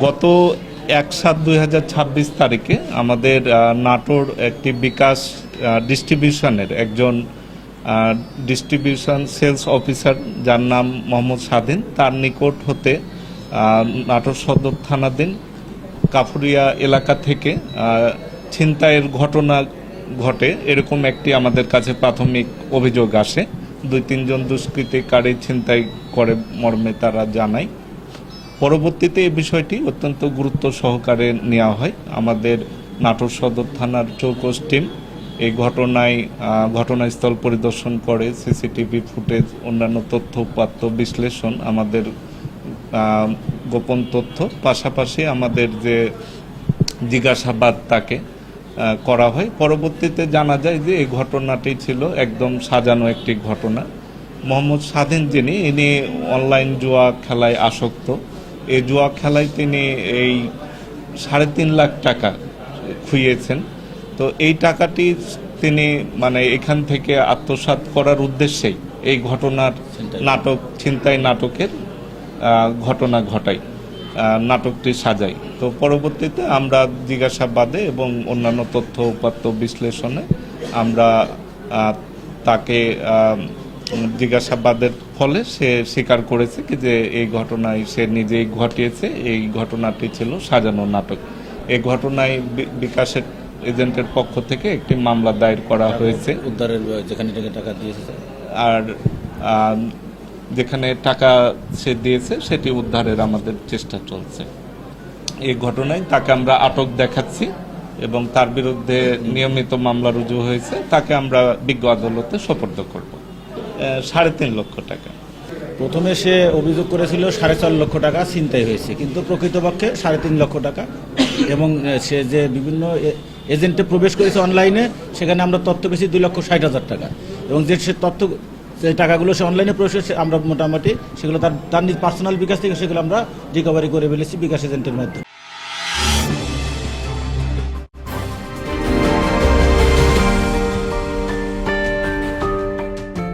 গত 1/7/2026 তারিখে আমাদের নাটোর একটি বিকাশ ডিস্ট্রিবিউশনের একজন ডিস্ট্রিবিউশন সেলস অফিসার যার নাম মোহাম্মদ স্বাধীন, তার নিকট হতে নাটোর সদর থানাধীন কাফুরিয়া এলাকা থেকে ছিনতাইয়ের ঘটনা ঘটে এরকম একটি আমাদের কাছে প্রাথমিক অভিযোগ আসে। 2-3 জন দুষ্কৃতিকারী ছিনতাই করে মর্মে তারা জানায়। পরবর্তীতে এই বিষয়টি অত্যন্ত গুরুত্ব সহকারে নেওয়া হয়। আমাদের নাটোর সদর থানার চৌকস টিম এই ঘটনাস্থল পরিদর্শন করে, সিসিটিভি ফুটেজ, অন্যান্য তথ্য উপাত্ত বিশ্লেষণ, আমাদের গোপন তথ্য, পাশাপাশি আমাদের যে জিজ্ঞাসাবাদ তাকে করা হয়। পরবর্তীতে জানা যায় যে এই ঘটনাটি ছিল একদম সাজানো একটি ঘটনা। মোহাম্মদ স্বাধীন ইনি অনলাইন জুয়া খেলায় আসক্ত। এই জুয়া খেলায় তিনি এই 3.5 লাখ টাকা খুইয়েছেন। তো এই টাকাটি তিনি এখান থেকে আত্মসাৎ করার উদ্দেশ্যেই এই ছিনতাই নাটকের ঘটনা ঘটায়, নাটকটি সাজাই। তো পরবর্তীতে আমরা জিজ্ঞাসাবাদে এবং অন্যান্য তথ্য উপাত্ত বিশ্লেষণে আমরা তাকে জিজ্ঞাসাবাদের ফলে সে স্বীকার করেছে যে এই ঘটনায় সে নিজেই ঘটিয়েছে, এই ঘটনাটি ছিল সাজানো নাটক। এই ঘটনায় বিকাশের এজেন্টের পক্ষ থেকে একটি মামলা দায়ের করা হয়েছে। উদ্ধারের যেখানে টাকা দিয়েছে আর যেখানে টাকা সে দিয়েছে সেটি উদ্ধারের আমাদের চেষ্টা চলছে। এই ঘটনায় তাকে আমরা আটক দেখাচ্ছি এবং তার বিরুদ্ধে নিয়মিত মামলা রুজু হয়েছে। তাকে আমরা বিজ্ঞ আদালতে সোপর্দ করব। 3.5 লক্ষ টাকা। প্রথমে সে অভিযোগ করেছিল 4.5 লক্ষ টাকা ছিনতাই হয়েছে, কিন্তু প্রকৃতপক্ষে 3.5 লক্ষ টাকা। এবং সে যে বিভিন্ন এজেন্টে প্রবেশ করেছে অনলাইনে, সেখানে আমরা তথ্য পেয়েছি 2,60,000 টাকা। এবং যে সে তথ্য সেই টাকাগুলো সে অনলাইনে প্রবেশ করেছে, আমরা মোটামুটি সেগুলো তার পার্সোনাল বিকাশ থেকে সেগুলো আমরা রিকভারি করে ফেলেছি বিকাশ এজেন্টের মাধ্যমে।